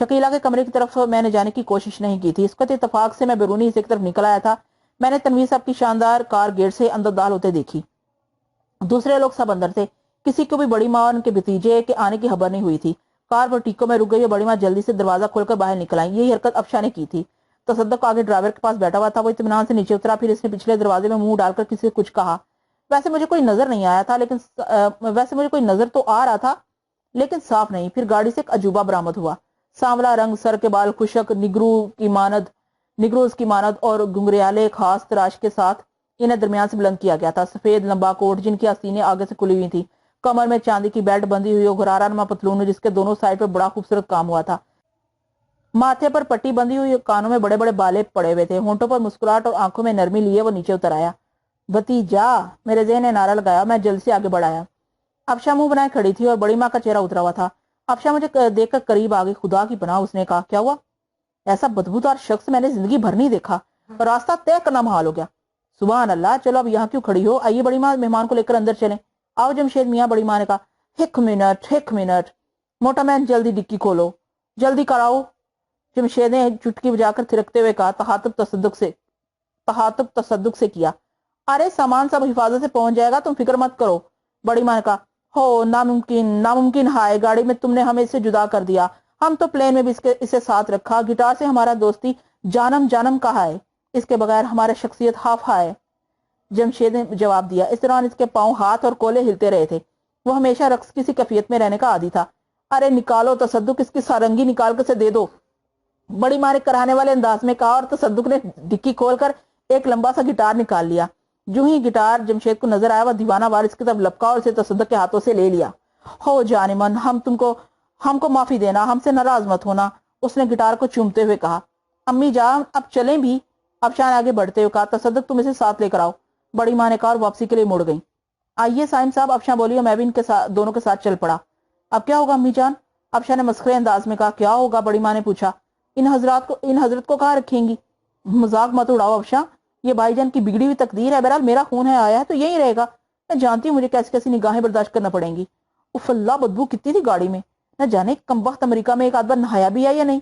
शकीला के कमरे की तरफ मैंने जाने की कोशिश नहीं की थी। इसके इत्तेफाक से मैं बैरूनी हिस्से की तरफ निकल आया था। मैंने तनवीर साहब की शानदार कार गेट से अंदर दाखिल होते देखी। दूसरे लोग सब अंदर थे। किसी को भी बड़ी माँ और उनके भतीजे के आने की खबर नहीं हुई थी। कार बटीकों में रुक गई और बड़ी माँ जल्दी से दरवाजा खोलकर बाहर निकल आई। यही हरकत अफशा ने की थी। तसद्दुक आगे ड्राइवर के पास बैठा हुआ था। वो इत्मीनान से नीचे उतरा, फिर इसने पिछले दरवाजे में मुंह डालकर किसी से कुछ कहा। वैसे मुझे कोई नजर नहीं आया था, लेकिन वैसे मुझे कोई नजर तो आ रहा था, लेकिन साफ नहीं। फिर गाड़ी से एक अजूबा बरामद हुआ। सांवला रंग, सर के बाल खुशक, निगरूज की मानद और घुंघरियाले खास तराश के साथ इन्हें दरमियान से बुलंद किया गया था। सफेद लंबा कोट जिनकी आस्तीनें आगे से खुली हुई थी, कमर में चांदी की बेल्ट बंधी हुई और घरारा नुमा पतलून जिसके दोनों साइड पर बड़ा खूबसूरत काम हुआ था। माथे पर पट्टी बंधी हुई, कानों में बड़े बड़े बाले पड़े हुए थे। होंठों पर मुस्कुराहट और आंखों में नरमी लिए वो नीचे उतर आया। भतीजा, मेरे ज़हन ने नारा लगाया। मैं जल्द से आगे बढ़ाया। अफशा मुंह बनाए खड़ी थी और बड़ी माँ का चेहरा उतरा हुआ था। अफशा मुझे देखकर करीब आ गई। खुदा की पनाह, उसने कहा। क्या हुआ? ऐसा बदबूदार शख्स मैंने जिंदगी भर नहीं देखा। रास्ता तय करना महाल हो गया। सुबहान अल्लाह, चलो अब यहाँ क्यों खड़ी हो? आइए बड़ी माँ, मेहमान को लेकर अंदर चलें। आओ जमशेद मियाँ, बड़ी माँ ने कहा। एक मिनट, मोटा मैन, जल्दी डिक्की खोलो, जल्दी कराओ। जमशेद ने चुटकी बजाकर थिरकते हुए कहा। तहातुब तसद्दुक से किया। अरे सामान सब हिफाजत से पहुंच जाएगा, तुम फिक्र मत करो। बड़ी माँ ने कहा। हो, नामुमकिन हाय, गाड़ी में तुमने हमें इससे जुदा कर दिया। हम तो प्लेन में भी इसे साथ रखा। गिटार से हमारा दोस्ती जानम कहा है। इसके बगैर हमारा शख्सियत हाफा है। जमशेद ने जवाब दिया। इस दौरान इसके पांव, हाथ और कोले हिलते रहे थे। वो हमेशा रक्स की सी कैफियत में रहने का आदी था। अरे निकालो तसद्दुक, इसकी सारंगी निकाल कर से दे दो, बड़ी माँ ने कराने वाले अंदाज में कहा। और तसद्दुक ने डिक्की खोलकर एक लंबा सा गिटार निकाल लिया। जो ही गिटार जमशेद को नजर आया, वह दीवाना वार इसकी तरफ लपका और इसे तसद्दुक के हाथों से ले लिया। हो जानिमन, हमको माफी देना, हमसे नाराज मत होना, उसने गिटार को चूमते हुए कहा। अम्मी जान, अब चलें भी? अफशा ने आगे बढ़ते हुए कहा। तसद्दुक, तुम इसे साथ लेकर आओ, बड़ी माँ ने कहा और वापसी के लिए मुड़ गई। आइए साइम साहब, अफशा बोली और मैं भी दोनों के साथ चल पड़ा। अब क्या होगा अम्मी जान? अफशा ने मस्खरे अंदाज में कहा। क्या होगा? बड़ी माँ ने पूछा। इन हजरत को कहाँ रखेंगी? मजाक मत उड़ाओ अफशा, ये भाईजान की बिगड़ी हुई तकदीर है। बहरहाल मेरा खून है, आया है तो यही रहेगा। मैं जानती हूँ मुझे कैसी कैसी निगाहें बर्दाश्त करना पड़ेंगी। उफल्ला, बदबू कितनी थी गाड़ी में। न जाने कमबख्त अमेरिका में एक आध बार नहाया भी है या नहीं।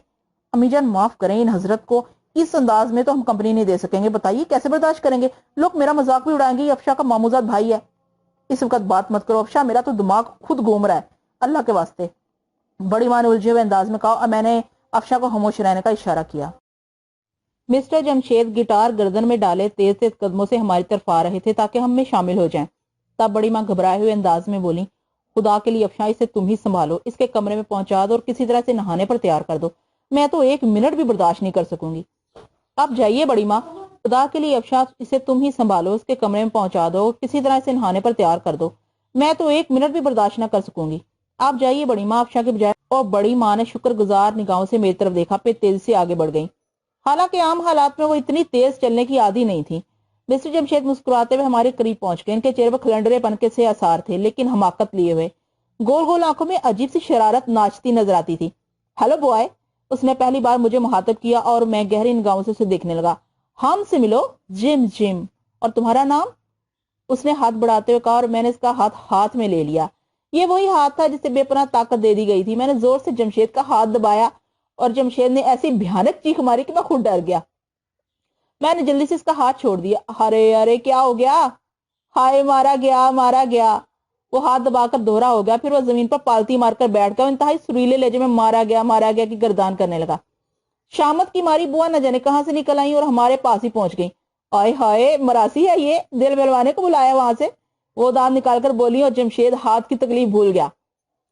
अम्मी जान माफ करें, इन हजरत को इस अंदाज में तो हम कंपनी नहीं दे सकेंगे। बताइए कैसे बर्दाश्त करेंगे? लोग मेरा मजाक भी उड़ाएंगे। ये अफशा का मामूजात भाई है। इस वक्त बात मत करो अफशा, मेरा तो दिमाग खुद घूम रहा है, अल्लाह के वास्ते। बड़ी माँ ने उलझे हुए अंदाज में कहा और मैंने अफशा को खामोश रहने का इशारा किया। मिस्टर जमशेद गिटार गर्दन में डाले तेज तेज कदमों से हमारी तरफ आ रहे थे ताकि हम में शामिल हो जाएं। तब बड़ी माँ घबराए हुए अंदाज में बोली। खुदा के लिए अफशा, इसे तुम ही संभालो, इसके कमरे में पहुंचा दो और किसी तरह से नहाने पर तैयार कर दो। मैं तो एक मिनट भी बर्दाश्त नहीं कर सकूंगी। अब जाइए बड़ी माँ, खुदा के लिए अफशा, इसे तुम ही संभालो, इसके कमरे में पहुंचा दो, किसी तरह से नहाने पर तैयार कर दो। मैं तो एक मिनट भी बर्दाश्त न कर सकूंगी। आप जाइए बड़ी माँ, अफशा के बजाय। और बड़ी माँ ने शुक्रगुजार निगाहों से मेरी तरफ देखा, फिर तेजी से आगे बढ़ गई। हालांकि आम हालात में वो इतनी तेज चलने की आदी नहीं थी। मिस्टर जमशेद मुस्कुराते हुए हमारे करीब पहुंच गए। इनके चेहरे पर खलंडरेपन के से आसार थे, लेकिन हमाकत लिए हुए। गोल गोल आंखों में अजीब सी शरारत नाचती नजर आती थी। हेलो बॉय, उसने पहली बार मुझे मुखातब किया और मैं गहरी निगाहों से उसे देखने लगा। हमसे मिलो, जिम। और तुम्हारा नाम? उसने हाथ बढ़ाते हुए कहा और मैंने इसका हाथ में ले लिया। ये वही हाथ था जिसे बेपनाह ताकत दे दी गई थी। मैंने जोर से जमशेद का हाथ दबाया और जमशेद ने ऐसी भयानक चीख मारी कि मैं खुद डर गया। मैंने जल्दी से इसका हाथ छोड़ दिया। अरे अरे, क्या हो गया? हाय, मारा गया। वो हाथ दबाकर दोहरा हो गया। फिर वो जमीन पर पालती मारकर बैठ गया। इंतहाई सुरीले लहजे में मारा गया की गर्दान करने लगा। शामत की मारी बुआ न जाने कहां से निकल आई और हमारे पास ही पहुंच गई। आय हाय, मरासी है ये, दिल मिलवाने को बुलाया वहां से, वो दांत निकालकर बोली और जमशेद हाथ की तकलीफ भूल गया।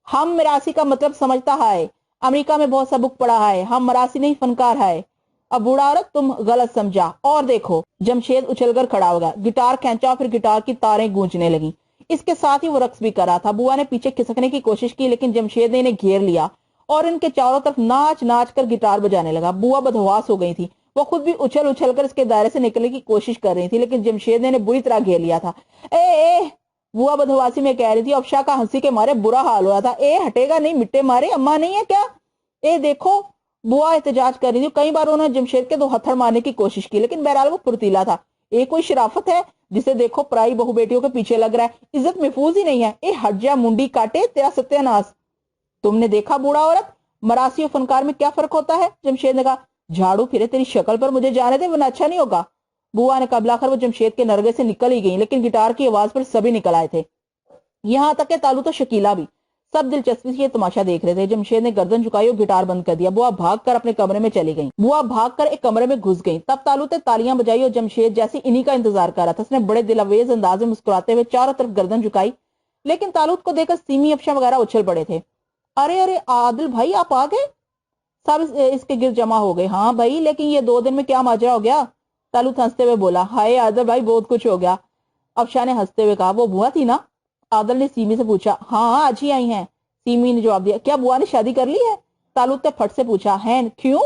हम मरासी का मतलब समझता है, अमेरिका में बहुत सबक पढ़ा है, हम मरासी नहीं फनकार है। अब बूढ़ा औरत, तुम गलत समझा। और देखो। जमशेद उछलकर खड़ा हो गया, गिटार खींचा, फिर गिटार की तारें गूंजने लगी। इसके साथ ही वो रक्स भी कर रहा था। बुआ ने पीछे खिसकने की कोशिश की, लेकिन जमशेद ने इन्हें घेर लिया और इनके चारों तरफ नाच नाच कर गिटार बजाने लगा। बुआ बदहवास हो गई थी। वो खुद भी उछल उछल कर इसके दायरे से निकलने की कोशिश कर रही थी, लेकिन जमशेद ने इन्हें बुरी तरह घेर लिया था। ए बुआ बदहवासी में कह रही थी। अफशा का हंसी के मारे बुरा हाल हो रहा था। ए हटेगा नहीं, मिट्टे मारे, अम्मा नहीं है क्या? ए देखो, बुआ एहतजाज कर रही थी। कई बार उन्होंने जमशेद के 2 हथड़ मारने की कोशिश की, लेकिन बहरहाल वो फुर्तीला था। ए कोई शराफत है? जिसे देखो पराई बहू बेटियों के पीछे लग रहा है, इज्जत महफूज ही नहीं है। ए हट जा, मुंडी काटे, तेरा सत्यानाश। तुमने देखा बूढ़ा औरत, मरासी और फनकार में क्या फर्क होता है? जमशेद ने कहा। झाड़ू फिरे तेरी शक्ल पर, मुझे जाने दे वरना अच्छा नहीं होगा। बुआ ने कहा। आखिर वो जमशेद के नरगे से निकल ही गई, लेकिन गिटार की आवाज पर सभी निकल आए थे, यहाँ तक कि तालू तो शकीला भी। सब दिलचस्पी से ये तमाशा देख रहे थे। जमशेद ने गर्दन झुकाई और गिटार बंद कर दिया। बुआ भागकर अपने कमरे में चली गई। बुआ भागकर एक कमरे में घुस गई। तब तालू ने तालियां बजाई और जमशेद जैसे इन्हीं का इंतजार कर रहा था। उसने बड़े दिलवेज अंदाज में मुस्कुराते हुए चारों तरफ गर्दन झुकाई, लेकिन तालूत को देखकर सीमी अफशा वगैरह उछल पड़े थे। अरे अरे आदिल भाई, आप आ गए? सब इसके गिर जमा हो गए। हाँ भाई, लेकिन ये 2 दिन में क्या माजरा हो गया? तालूत हंसते हुए बोला। हाय आदिल भाई, बहुत कुछ हो गया। अफशा ने हंसते हुए कहा। वो बुआ थी ना? आदिल ने सीमी से पूछा। हाँ, आज ही आई हैं, सीमी ने जवाब दिया। क्या बुआ ने शादी कर ली है? तालूत ने फट से पूछा। है? क्यों?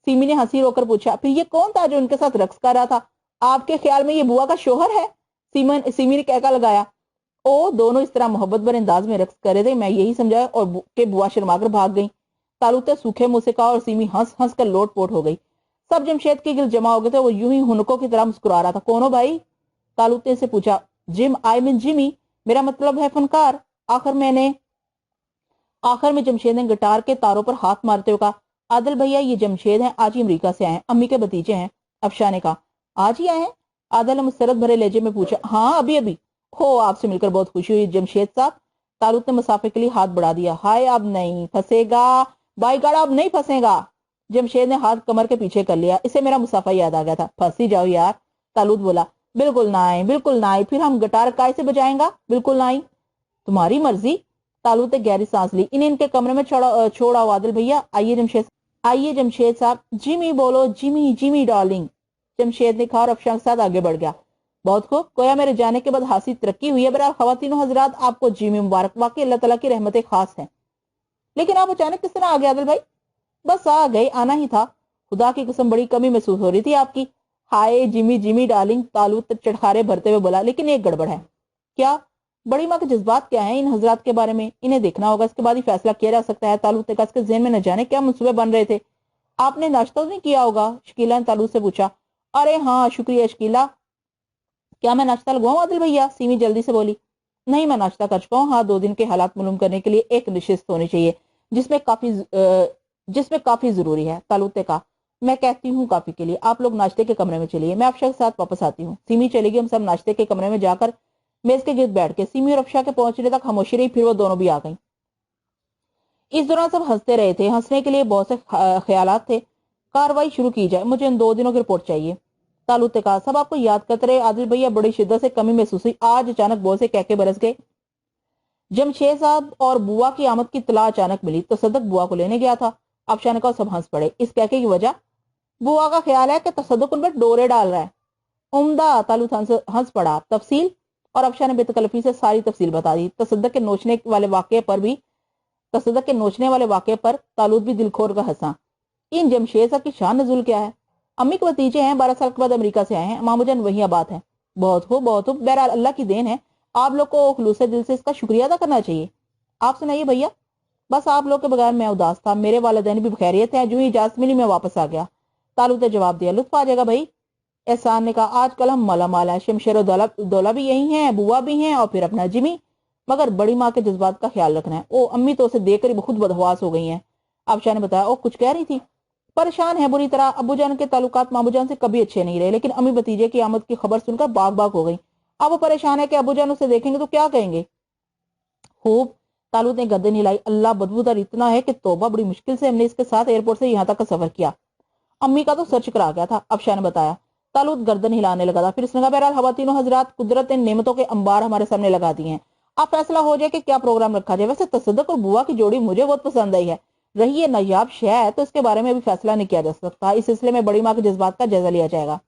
सीमी ने हंसी रोकर पूछा। फिर ये कौन था जो उनके साथ रक्स कर रहा था? आपके ख्याल में ये बुआ का शोहर है? सीमी ने कहका लगाया। ओ, दोनों इस तरह मोहब्बत भरे अंदाज में रक्स कर रहे थे, मैं यही समझा और के बुआ शर्माकर भाग गई। तालूत ने सूखे मुंह से कहा और सीमी हंस हंस कर लोटपोट हो गई। सब जमशेद के गिल जमा हो गए थे। वो यूं ही हुनकों की तरह मुस्कुरा रहा था। कौन हो भाई? तालूत ने से पूछा। जिम, आई मीन जिमी, मेरा मतलब है फनकार। आखिर में जमशेद ने गिटार के तारों पर हाथ मारते हुए कहा। आदिल भैया, ये जमशेद हैं, आज ही अमेरिका से आए हैं, अम्मी के भतीजे हैं। अफशा ने कहा। आज ही आए हैं? आदिल ने मुस्तरद भरे लहजे में पूछा। हाँ, अभी अभी। हो, आपसे मिलकर बहुत खुशी हुई जमशेद साहब। तालूत ने मुसाफे के लिए हाथ बढ़ा दिया। हाय, अब नहीं फंसेगा बाई गाड़ा, अब नहीं फंसेगा। जमशेद ने हाथ कमर के पीछे कर लिया। इसे मेरा मुसाफा याद आ गया था। फंस ही जाओ यार। तालूत बोला। बिल्कुल ना आई, बिल्कुल ना आई। फिर हम गिटार काय से बजाएंगा? बिल्कुल ना आई। तुम्हारी मर्जी। तालूत ने गहरी सांस ली। इन्हें इनके कमरे में छोड़ा आदिल भैया। आइए जमशेद साहब। जिमी बोलो, जिमी जिमी डार्लिंग। जमशेद ने कहा और अफशा के साथ आगे बढ़ गया। बहुत खूब, गोया मेरे जाने के बाद हासिल तरक्की हुई है। बहरहाल खवातीनो हजरात, आपको जिमी मुबारक। वाकई अल्लाह ताला की रहमतें खास हैं। लेकिन आप अचानक किस तरह आ गए आदिल भाई? बस आ गए, आना ही था। खुदा की कसम बड़ी कमी महसूस हो रही थी आपकी। हाय जिमी जिमी डार्लिंग, तालूत चटखारे भरते हुए बोला। लेकिन एक गड़बड़ है। क्या? बड़ी माँ के जज्बात क्या हैं इन हजरात के बारे में? इन्हें देखना होगा, इसके बाद ही फैसला किया जा सकता है। तालूत ने कहा। इसके ज़हन में न जाने क्या मंसूबे बन रहे थे। आपने नाश्ता तो नहीं किया होगा? शकीला ने तालूत से पूछा। अरे हाँ, शुक्रिया शकीला। क्या मैं नाश्ता लगवाऊं आदिल भैया? सीमी जल्दी से बोली। नहीं, मैं नाश्ता कर चुका हूँ। हाँ, 2 दिन के हालात मालूम करने के लिए एक नशिस्त होनी चाहिए, जिसमें काफी जरूरी है। तालूत ने कहा। मैं कहती हूँ काफी के लिए आप लोग नाश्ते के कमरे में चलिए, मैं अफशा के साथ वापस आती हूँ। सीमी चली गई। हम सब नाश्ते के कमरे में जाकर मेज के गिर्द बैठ के सीमी और अफशा के पहुंचने तक खामोशी रही। फिर वो दोनों भी आ गई। इस दौरान सब हंसते रहे थे। हंसने के लिए बहुत से ख्यालात थे। कार्रवाई शुरू की जाए, मुझे इन 2 दिनों की रिपोर्ट चाहिए। तालूत ने कहा। सब आपको याद करते रहे आदिल भैया। बड़ी शिद्दत से कमी महसूस हुई। आज अचानक बहुत से कहके बरस गए। जमशेद साहब और बुआ की आमद की इत्तला अचानक मिली तो तसद्दुक बुआ को लेने गया था। अफशा ने कहा। सब हंस पड़े। इस कहके की वजह? बुआ का ख्याल है कि तसद्दुक उन पर डोरे डाल रहा है। उम्दा। तालूत हंस पड़ा। तफसील? और अफशा ने बेतकल्लफी से सारी तफसील बता दी। तसद्दुक के नोचने वाले वाक़े पर तालूत भी दिल खोल कर हंसा। इन जमशेद साहब की शान नजुल क्या है? अम्मी के भतीजे हैं, 12 साल के बाद अमेरिका से आए हैं। मामूजान वही आबाद है। बहुत हो, बहुत हो। बहरहाल अल्लाह की देन है। आप लोग को खुलूस दिल से इसका शुक्रिया अदा करना चाहिए। आप सुनाइए भैया। बस आप लोग के बगैर मैं उदास था। मेरे वालिदैन भी खैरियत है। जो ही इजाजत मिली मैं वापस आ गया। तालूत ने जवाब दिया। लुत्फ आ जाएगा भाई। एहसान ने कहा। आजकल हम माला माल है। शमशेर दौला भी यही है, बुआ भी हैं और फिर अपना जिमी। मगर बड़ी माँ के जज्बात का ख्याल रखना है। ओ, अम्मी तो उसे देखकर ही खुद बदहवास हो गई हैं। अफशा ने बताया। ओ, कुछ कह रही थी? परेशान है बुरी तरह। अब्बू जान के ताल्लुकात मामू जान से कभी अच्छे नहीं रहे, लेकिन अम्मी भतीजे की आमद की खबर सुनकर बाग बाग हो गई। अब वो परेशान है कि अब्बू जान उसे देखेंगे तो क्या कहेंगे। खूब। तालूत ने गर्दन हिलाई। अल्लाह, बदबूदार इतना है कि तौबा, बड़ी मुश्किल से हमने इसके साथ एयरपोर्ट से यहाँ तक का सफर किया। अम्मी का तो सर चकरा गया था। अफशा ने बताया। तालूत गर्दन हिलाने लगा था। फिर उसने कहा। बहरहाल खवातीनो हजरात, कुदरत ने नेमतों के अंबार हमारे सामने लगा दिए हैं। अब फैसला हो जाए कि क्या प्रोग्राम रखा जाए। वैसे तसद्दुक और बुआ की जोड़ी मुझे बहुत पसंद आई है। रही ये नायाब शय है तो इसके बारे में अभी फैसला नहीं किया जा सकता। इस सिलसिले में बड़ी माँ के जज्बात का जायजा लिया जाएगा।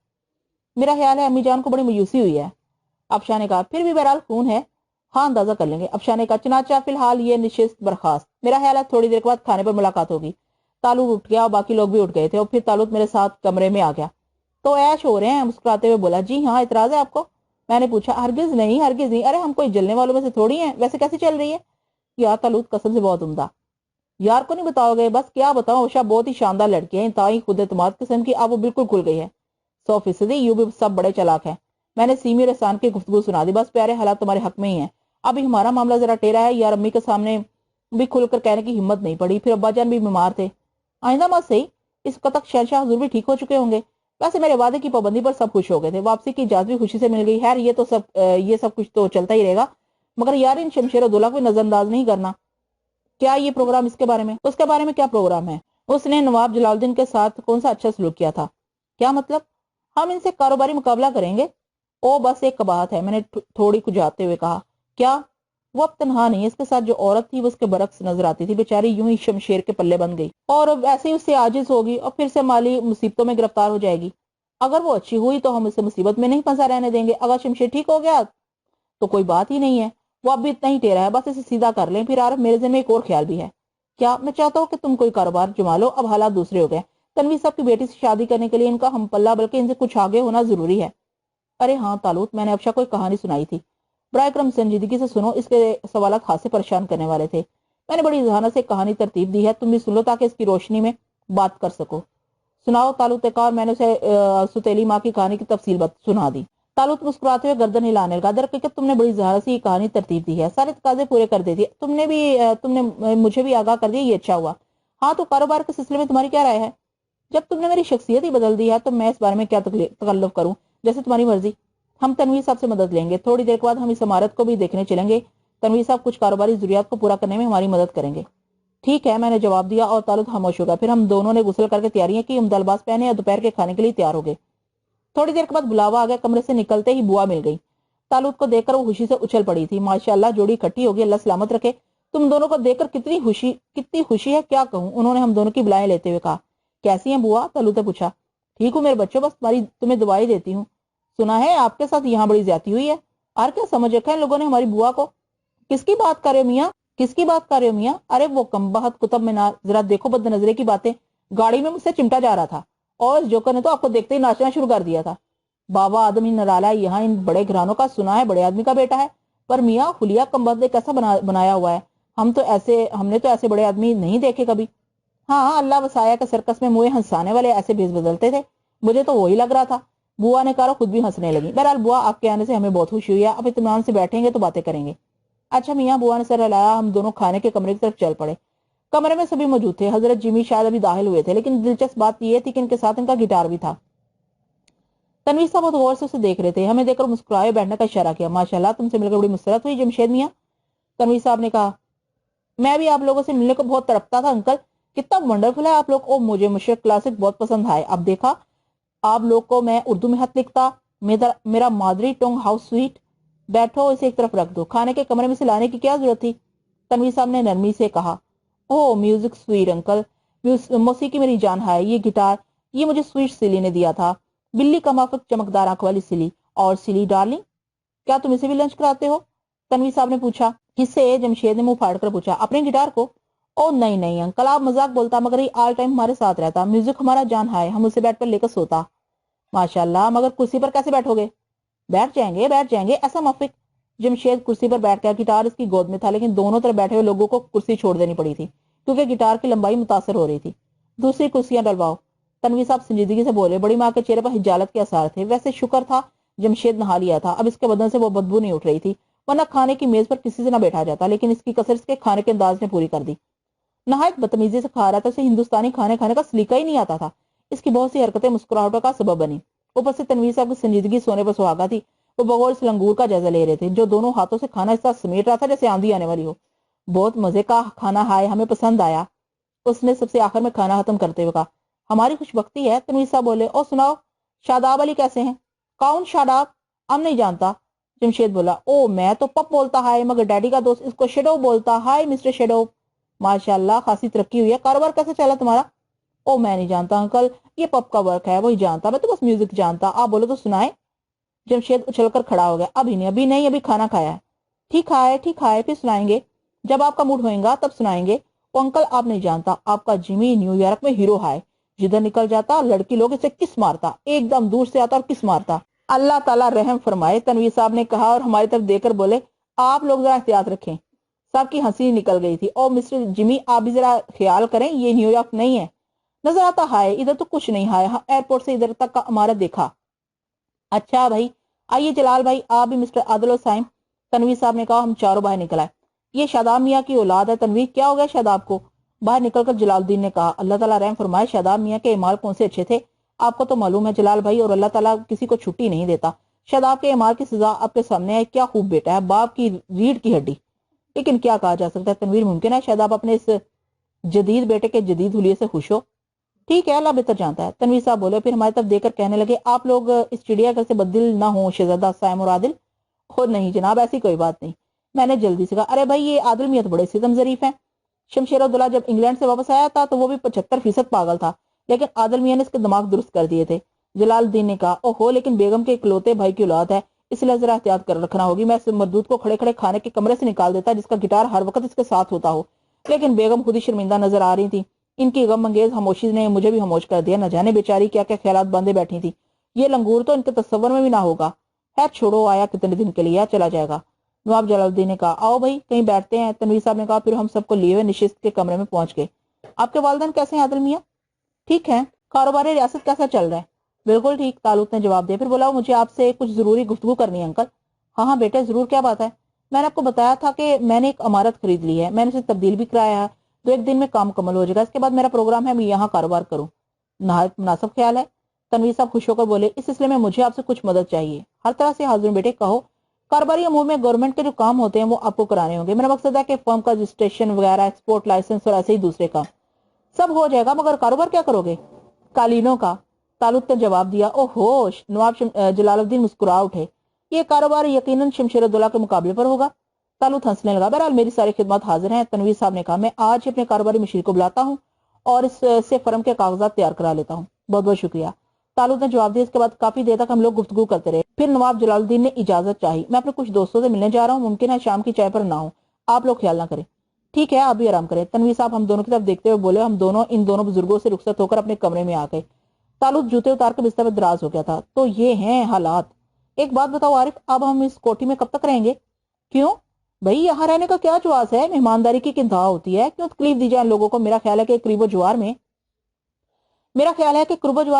मेरा ख्याल है अम्मी जान को बड़ी मायूसी हुई है। अफशा ने कहा। फिर भी बहरहाल खून है। हाँ, अंदाजा कर लेंगे। अफशा ने कहा। चनाचा फिलहाल ये निशिस्त बर्खास्त। मेरा ख्याल है थोड़ी देर के बाद खाने पर मुलाकात होगी। तालूत उठ गया और बाकी लोग भी उठ गए थे और फिर तालूत मेरे साथ कमरे में आ गया। तो ऐश हो रहे हैं? मुस्कुराते हुए बोला। जी हाँ, इतराज है आपको? मैंने पूछा। हरगिज नहीं, हरगिज नहीं। अरे हम कोई जलने वालों में से थोड़ी हैं। वैसे कैसी चल रही है? यार तालूत, कसम से बहुत उम्दा। यार को नहीं बताओगे? बस क्या बताऊं, उषा बहुत ही शानदार लड़की है। इंतहाई खुद एतमाद किस्म की। अब वो बिल्कुल खुल गई है। 100%। यू भी सब बड़े चालाक है। मैंने सीमी और एहसान की गुफ्तगू सुना दी। बस प्यारे, हालात तुम्हारे हक में ही है। अभी हमारा मामला जरा टेढ़ा है यार। अम्मी के सामने भी खुलकर कहने की हिम्मत नहीं पड़ी। फिर अब्बा जान भी बीमार थे। आइंदा मत सही, इस वक्त तक शहनशाह हुजूर भी ठीक हो चुके होंगे। वैसे मेरे वादे की पाबंदी पर सब खुश हो गए थे, वापसी की इजाजत भी खुशी से मिल गई। खैर ये सब कुछ तो चलता ही रहेगा, मगर यार इन शमशेर और दुल्हा को नजरअंदाज नहीं करना। क्या ये प्रोग्राम इसके बारे में? उसके बारे में क्या प्रोग्राम है? उसने नवाब जलालुद्दीन के साथ कौन सा अच्छा सलूक किया था? क्या मतलब? हम इनसे कारोबारी मुकाबला करेंगे। ओ बस एक कबाहत है, मैंने थोड़ी कुजाते हुए कहा। क्या? वो अब तनहा नहीं है, इसके साथ जो औरत थी वो उसके बरक्स नजर आती थी। बेचारी यूं ही शमशेर के पल्ले बन गई और अब ऐसे ही उससे आजिज होगी और फिर से माली मुसीबतों में गिरफ्तार हो जाएगी। अगर वो अच्छी हुई तो हम उसे मुसीबत में नहीं फंसा रहने देंगे। अगर शमशेर ठीक हो गया तो कोई बात ही नहीं है, वो अब भी इतना ही टेरा है, बस इसे सीधा कर लें। फिर आरफ मेरे ज़हन में एक और ख्याल भी है। क्या? मैं चाहता हूँ कि तुम कोई कारोबार जमा लो, अब हालात दूसरे हो गए। तनवीर साहब की बेटी से शादी करने के लिए इनका हम पल्ला बल्कि इनसे कुछ आगे होना जरूरी है। अरे हाँ तालूत, मैंने अफशा को एक कहानी सुनाई थी, बड़ा करम संजीदगी से सुनो, इसके सवालात हाथ से परेशान करने वाले थे। मैंने बड़ी जहानत से कहानी तरतीब दी है, तुम भी सुन लो ताकि इसकी रोशनी में बात कर सको। सुनाओ तालुत ने कहा। मैंने उसे सुतेली माँ की कहानी की तफसील सुना दी। तालुत मुस्कुराते हुए गर्दन हिलाने लगा। दरहकीकत तुमने बड़ी जहारत से ये कहानी तरतीब दी है, सारे तकाजे पूरे कर दे दिए। तुमने मुझे भी आगाह कर दिया, ये अच्छा हुआ। हाँ तो कारोबार के सिलसिले में तुम्हारी क्या राय है? जब तुमने मेरी शख्सियत ही बदल दी है तो मैं इस बारे में क्या तकल्लुफ करूं? जैसे तुम्हारी मर्जी। हम तनवीर साहब से मदद लेंगे, थोड़ी देर के बाद हम इस इमारत को भी देखने चलेंगे। तनवीर साहब कुछ कारोबारी जरूरियात को पूरा करने में हमारी मदद करेंगे। ठीक है, मैंने जवाब दिया और तालुत खामोश हो गया। फिर हम दोनों ने गुस्ल करके तैयारियां की, उम्दा लिबास पहने और दोपहर के खाने के लिए तैयार हो गए। थोड़ी देर के बाद बुलावा आ गया। कमरे से निकलते ही बुआ मिल गई। तालुत को देखकर वो खुशी से उछल पड़ी थी। माशाल्लाह जोड़ी इकट्ठी होगी, अल्लाह सलामत रखे। तुम दोनों को देखकर कितनी खुशी है, क्या कहूँ, उन्होंने हम दोनों की बुलाएं लेते हुए कहा। कैसी हैं बुआ? तालुत ने पूछा। ठीक हूँ मेरे बच्चों, बस तुम्हें दुआई देती हूँ। सुना है आपके साथ यहाँ बड़ी ज्यादती हुई है। और क्या समझ रखा है इन लोगों ने हमारी बुआ को? किसकी बात कर रहे हो मियाँ? किसकी बात कर रहे हो मियाँ? अरे वो कमबख्त कुतुब मीनार, जरा देखो बदनजरे की बातें। गाड़ी में मुझसे चिमटा जा रहा था और इस जोकर ने तो आपको देखते ही नाचना शुरू कर दिया था। बाबा आदम ही नराला है, यहाँ इन बड़े घरानों का सुना है बड़े आदमी का बेटा है, पर मियाँ हुलिया कमबख्त ने कैसा बनाया हुआ है। हमने तो ऐसे बड़े आदमी नहीं देखे कभी। हाँ अल्लाह वसाया के सर्कस में मुँह हंसाने वाले ऐसे भेस बदलते थे, मुझे तो वही लग रहा था। बुआ ने कहा, खुद भी हंसने लगी। बहरहाल बुआ आपके आने से हमें बहुत खुशी हुई है, अब इत्मीनान से बैठेंगे तो बातें करेंगे। अच्छा मियाँ, बुआ ने सर हिलाया। हम दोनों खाने के कमरे की तरफ चल पड़े। कमरे में सभी मौजूद थे। हजरत जिमी शायद अभी दाखिल हुए थे, लेकिन दिलचस्प बात यह थी कि इनके साथ इनका गिटार भी था। तनवीर साहब बहुत गौर से उसे देख रहे थे। हमें देखकर मुस्कुराए बैठने का इशारा किया। माशाल्लाह तुमसे मिलकर बड़ी मुस्कुराहट हुई जमशेद मियाँ, तनवीर साहब ने कहा। मैं भी आप लोगों से मिलने को बहुत तड़पता था अंकल, कितना वंडरफुल है आप लोग। ओ मुझे मुशरक क्लासिक बहुत पसंद आए। अब देखा आप लोग को मैं उर्दू में खत लिखता। मेरा मादरी टोंग हाउस स्वीट। बैठो, इसे एक तरफ रख दो, खाने के कमरे में से लाने की क्या जरूरत थी? तनवीर साहब ने नरमी से कहा। ओह म्यूजिक स्वीट अंकल, मौसीकी मेरी जान है। ये गिटार ये मुझे स्वीट सिली ने दिया था, बिल्ली का माफक चमकदार आंख वाली सिली। और सिली डार्लिंग, क्या तुम इसे भी लंच कराते हो? तनवीर साहब ने पूछा। किससे? जमशेद ने मुंह फाड़ कर पूछा। अपने गिटार को? ओ नहीं नहीं अंकल, आप मजाक बोलता, मगर ये ऑल टाइम हमारे साथ रहता। म्यूजिक हमारा जान है, हम उसे बेड पर लेकर सोता। माशाल्लाह, मगर कुर्सी पर कैसे बैठोगे? बैठ जाएंगे बैठ जाएंगे, ऐसा मफिक। जमशेद कुर्सी पर बैठ गया। गिटार इसकी गोद में था, लेकिन दोनों तरफ बैठे हुए लोगों को कुर्सी छोड़ देनी पड़ी थी क्योंकि गिटार की लंबाई मुतासर हो रही थी। दूसरी कुर्सियां डलवाओ, तनवीर साहब संजीदगी से बोले। बड़ी माँ के चेहरे पर हिजालत के आसार थे। वैसे शुक्र था जमशेद नहा लिया था, अब इसके बदन से वो बदबू नहीं उठ रही थी, वरना खाने की मेज पर किसी से ना बैठा जाता। लेकिन इसकी कसर इसके खाने के अंदाज ने पूरी कर दी। नहायत बदतमीजी से खा रहा था, उसे हिंदुस्तानी खाने खाने का सलीका ही नहीं आता था। इसकी बहुत सी हरकतें मुस्कुराहटों का सबब बनी। ऊपर से तनवीर साहब की संजीदगी सोने पर सुहागा थी। वो बगौर इस लंगूर का जायजा ले रहे थे, जो दोनों हाथों से खाना इस तरह समेट रहा था जैसे आंधी आने वाली हो। बहुत मजे का खाना है, हमें पसंद आया, उसने सबसे आखिर में खाना खत्म करते हुए कहा। हमारी खुशबख्ती है, तनवीर साहब बोले। और सुनाओ, शादाब अली कैसे हैं? कौन शादाब? हम नहीं जानता। जमशेद बोला। ओ मैं तो पप बोलता है, मगर डैडी का दोस्त इसको शेडो बोलता है। Mister shadow. माशाल्लाह खासी तरक्की हुई है। कारोबार कैसे चला तुम्हारा? ओ मैं नहीं जानता अंकल, ये पप का वर्क है, वही जानता, मैं तो बस म्यूजिक जानता। आप बोलो तो सुनाए। जमशेद उछलकर खड़ा हो गया। अभी नहीं, अभी खाना खाया है। ठीक है फिर सुनाएंगे, जब आपका मूड होएगा तब सुनाएंगे। ओ अंकल आप नहीं जानता, आपका जिमी न्यूयॉर्क में हीरो है। जिधर निकल जाता लड़की लोग इसे किस मारता, एकदम दूर से आता और किस मारता। अल्लाह ताला रहम फरमाए, तनवीर साहब ने कहा और हमारी तरफ देकर बोले। आप लोग जरा एहतियात रखें। सबकी हंसी निकल गई थी। ओ मिस्टर जिमी, आप भी जरा ख्याल करें, ये न्यूयॉर्क नहीं है। नजर आता है, इधर तो कुछ नहीं है। एयरपोर्ट से इधर तक का इमारत देखा। अच्छा भाई, आइए जलाल भाई, आप भी मिस्टर आदिल और साइम, तनवीर साहब ने कहा। हम चारों बाहर निकल आए। یہ شاداب میاں کی اولاد ہے تنویر، کیا ہو گیا شاداب کو؟ باہر نکل کر جلال الدین نے کہا، اللہ تعالیٰ رحم فرمائے، شاداب میاں کے اعمال کون سے اچھے تھے؟ آپ کو تو معلوم ہے جلال بھائی، اور اللہ تعالیٰ کسی کو چھٹی نہیں دیتا۔ شاداب کے اعمال کی سزا آپ کے سامنے ہے، کیا خوب بیٹا ہے، باپ کی ریڑھ کی ہڈی۔ لیکن کیا کہا جا سکتا ہے تنویر، ممکن ہے شاداب اپنے اس جدید بیٹے کے جدید حلیے سے خوش ہو؟ ٹھیک ہے، اللہ بہتر جانتا ہے۔ تنویر صاحب بولے، پھر ہماری طرف دیکھ کر کہنے لگے، آپ لوگ اس چڑیا گھر سے بدل نہ ہوں شہزادہ سائم اور عادل؟ خود نہیں جناب، ایسی کوئی بات نہیں۔ میں نے جلدی سے کہا، ارے بھائی یہ عادل میاں تو بڑے ستم ظریف ہیں، شمشیر الدولہ جب انگلینڈ سے واپس آیا تھا تو وہ بھی 75% پاگل تھا، لیکن عادل میاں نے اس کے دماغ درست کر دیے تھے۔ جلال الدین نے کہا، اوہو، لیکن بیگم کے اکلوتے بھائی کی اولاد ہے، اس لیے ذرا احتیاط کر رکھنا ہوگی۔ میں اس مردود کو کھڑے کھڑے کھانے کے کمرے سے نکال دیتا جس کا گٹار ہر وقت اس کے ساتھ ہوتا ہو، لیکن بیگم خود ہی شرمندہ نظر آ رہی تھی۔ ان کی غم انگیز خاموشی نے مجھے بھی خاموش کر دیا، نہ جانے بیچاری کیا کیا خیالات باندھے بیٹھی تھی۔ یہ لنگور تو ان کے تصور میں بھی نہ ہوگا۔ خیر چھوڑو، آیا کتنے دن کے لیے، چلا جائے گا۔ نواب جلال الدین نے کہا، آؤ بھائی کہیں بیٹھتے ہیں۔ تنویر صاحب نے کہا، پھر ہم سب کو لیے ہوئے نشست کے کمرے میں پہنچ گئے۔ آپ کے والدین کیسے ہیں عادل میاں؟ ٹھیک ہے۔ کاروبار ریاست کیسا چل رہا ہے؟ بالکل ٹھیک، طالوت نے جواب دیا۔ پھر بولا، مجھے آپ سے کچھ ضروری گفتگو کرنی ہے انکل۔ ہاں ہاں بیٹے ضرور، کیا بات ہے؟ میں نے آپ کو بتایا تھا کہ میں نے ایک عمارت خرید لی ہے، میں نے اسے تبدیل بھی کرایا ہے، تو ایک دن میں کام مکمل ہو جائے گا، اس کے بعد میرا پروگرام ہے میں یہاں کاروبار کروں۔ نہایت مناسب خیال ہے، تنویر صاحب خوش ہو کر بولے، اس سلسلے میں مجھے آپ سے کچھ مدد چاہیے۔ ہر طرح سے حاضر بیٹے، کہو۔ کاروباری امور میں گورنمنٹ کے جو کام ہوتے ہیں وہ آپ کو کرانے ہوں گے، میرا مقصد ہے کہ فرم کا رجسٹریشن وغیرہ، ایکسپورٹ لائسنس اور ایسے ہی دوسرے کام سب ہو جائے گا، مگر کاروبار کیا کرو گے؟ قالینوں کا، طالوت نے جواب دیا۔ او ہوش، نواب جلال الدین مسکرا اٹھے، یہ کاروبار یقیناً شمشیر الدولہ کے مقابلے پر ہوگا۔ طالوت ہنسنے لگا، بہرحال میری ساری خدمات حاضر ہیں۔ تنویر صاحب نے کہا، میں آج ہی اپنے کاروباری مشیر کو بلاتا ہوں اور اس سے فرم کے کاغذات تیار کرا لیتا ہوں۔ بہت بہت شکریہ، طالوت نے جواب دیا۔ اس کے بعد کافی دیر تک ہم لوگ گفتگو کرتے رہے، پھر نواب جلال الدین نے اجازت چاہی، میں اپنے کچھ دوستوں سے ملنے جا رہا ہوں، ممکن ہے شام کی چائے پر نہ ہوں، آپ لوگ خیال نہ کریں۔ ٹھیک ہے، آپ بھی آرام کریں۔ تنویر صاحب ہم دونوں کی طرف دیکھتے ہوئے بولے، ہم دونوں ان دونوں بزرگوں سے رخصت ہو کر اپنے کمرے میں آ گئے۔ طالوت جوتے اتار کر بستر پر دراز ہو گیا تھا۔ تو یہ ہیں حالات۔ ایک بات بتاؤ عارف، اب ہم اس کوٹھی میں کب تک رہیں گے؟ کیوں بھائی، یہاں رہنے کا کیا جواز ہے؟ مہمانداری کی انتہا ہوتی ہے، کیوں تکلیف دی جائے ان لوگوں کو؟ میرا خیال ہے کہ قریب و جوار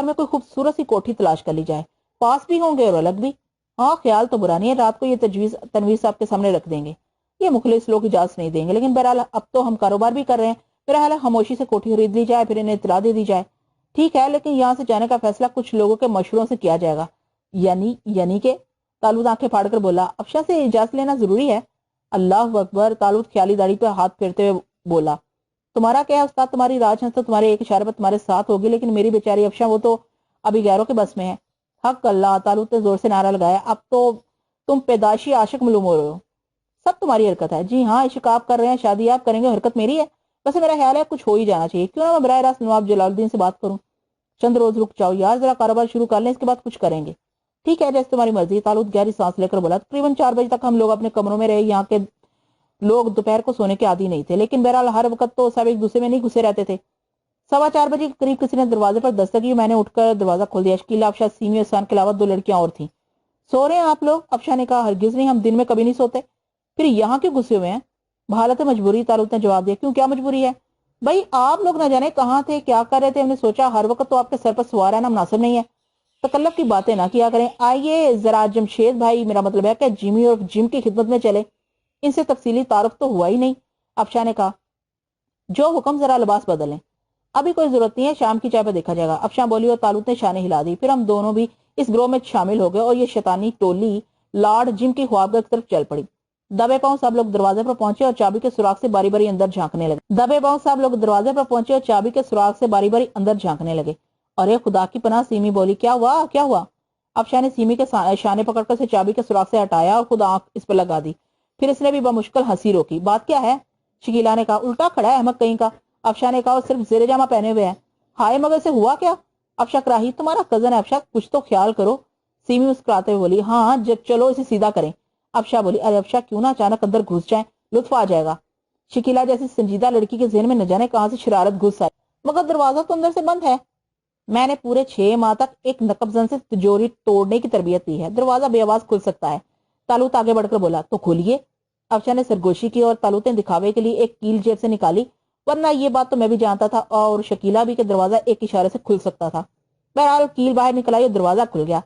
میں کوئی خوبصورت سی کوٹھی تلاش کر لی جائے، پاس بھی ہوں گے اور الگ بھی۔ ہاں خیال تو برا نہیں ہے، رات کو یہ تجویز تنویر صاحب کے سامنے رکھ دیں گے، یہ مخلص لوگ اجازت نہیں دیں گے، لیکن بہرحال اب تو ہم کاروبار بھی کر رہے ہیں، میرا خیال ہے خاموشی سے کوٹھی خرید لی جائے، پھر انہیں اطلاع دے دی جائے۔ ٹھیک ہے، لیکن یہاں سے جانے کا فیصلہ کچھ لوگوں کے مشوروں سے کیا جائے گا۔ یعنی کہ؟ طالوت آنکھیں پھاڑ کر بولا، افشاں سے اجازت لینا ضروری ہے۔ اللہ اکبر، طالوت خیالی داڑھی پہ ہاتھ پھیرتے ہوئے بولا، تمہارا کیا ہے استاد، تمہاری راج ہنس تو تمہارے ایک اشارے پر تمہارے ساتھ ہوگی، لیکن میری بیچاری افشاں وہ تو ابھی غیروں کے بس میں ہے۔ حق اللہ، طالوت نے زور سے نعرہ لگایا، اب تو تم پیدائشی عاشق معلوم ہو رہے ہو، سب تمہاری حرکت ہے۔ جی ہاں، عشق آپ کر رہے ہیں، شادی آپ کریں گے، حرکت میری ہے۔ ویسے میرا خیال ہے کچھ ہو ہی جانا چاہیے، کیوں نہ میں براہ راست نواب جلال الدین سے بات کروں؟ چند روز رک جاؤ یار، ذرا کاروبار شروع کر لیں، اس کے بعد کچھ کریں گے۔ ٹھیک ہے، جیسے تمہاری مرضی۔ طالوت گہری سانس لے کر بولا، تقریباً 4 بجے تک ہم لوگ اپنے کمروں میں رہے۔ یہاں کے لوگ دوپہر کو سونے کے عادی نہیں تھے، لیکن بہرحال ہر وقت تو سب ایک دوسرے میں نہیں گھسے رہتے تھے۔ 4:15 بجے کے قریب کسی نے دروازے پر دستک کی، میں نے اٹھ کر دروازہ کھول دیا۔ شکیلا، افشا، سیمی اور سان کے علاوہ 2 لڑکیاں اور تھیں۔ سو رہے ہیں آپ لوگ؟ افشا نے کہا، ہرگز نہیں، ہم دن میں کبھی نہیں سوتے۔ پھر یہاں کیوں گھسے ہوئے ہیں؟ بحالت مجبوری، طالوت نے جواب دیا۔ کیوں، کیا مجبوری ہے؟ بھائی آپ لوگ نہ جانے کہاں تھے، کیا کر رہے تھے، ہم نے سوچا ہر وقت تو آپ کے سر پر سوار رہنا مناسب نہیں ہے، تکلف کی باتیں نہ کیا کریں۔ آئیے ذرا جمشید بھائی، میرا مطلب ہے کہ جیمی اور جم کی خدمت میں چلے، ان سے تفصیلی تعارف تو ہوا ہی نہیں۔ افشا نے کہا، جو حکم، ذرا لباس بدلیں۔ ابھی کوئی ضرورت نہیں ہے، شام کی چائے پہ دیکھا جائے گا، افشا بولی، اور طالوت نے شانیں ہلا دی۔ پھر ہم دونوں بھی اس گروہ میں شامل ہو گئے اور یہ شیطانی ٹولی لارڈ جم کی خوابگاہ کی طرف چل پڑی۔ دبے پاؤں سب لوگ دروازے پر پہنچے اور چابی کے سوراخ سے باری باری اندر جھانکنے لگے۔ ارے خدا کی پناہ، سیمی بولی، کیا ہوا؟ افشا نے سیمی کے شانے پکڑ کر اسے چابی کے سوراخ سے ہٹایا اور خود آنکھ اس پر لگا دی، پھر اس نے بھی بمشکل ہنسی روکی۔ بات کیا ہے؟ شکیلا نے کہا، الٹا کھڑا ہے احمق کہیں کا۔ افشا نے کہا، وہ صرف زیر جامہ پہنے ہوئے ہے۔ ہائے مگر سے ہوا کیا؟ افشا کراہی، تمہارا کزن ہے افشا، کچھ تو خیال کرو۔ سیمی مسکراتے ہوئے بولی، ہاں چلو اسے سیدھا کریں۔ افشا بولی، ارے افشا کیوں نہ اچانک اندر گھس جائیں، لطف آ جائے گا۔ شکیلا جیسی سنجیدہ لڑکی کے ذہن میں نہ جانے کہاں سے شرارت گھس آئی، مگر دروازہ تو اندر سے بند ہے۔ میں نے پورے 6 ماہ تک ایک نقب زن سے تجوری توڑنے کی تربیت لی ہے، دروازہ بے آواز کھل سکتا ہے۔ طالوت آگے بڑھ کر بولا، تو کھولیے۔ افشا نے سرگوشی کی اور طالوت نے دکھاوے کے لیے ایک کیل جیب سے نکالی، ورنہ یہ بات تو میں بھی جانتا تھا اور شکیلا بھی کہ دروازہ ایک اشارے سے کھل سکتا تھا۔ بہرحال کیل باہر نکل آئی اور دروازہ کھل گیا۔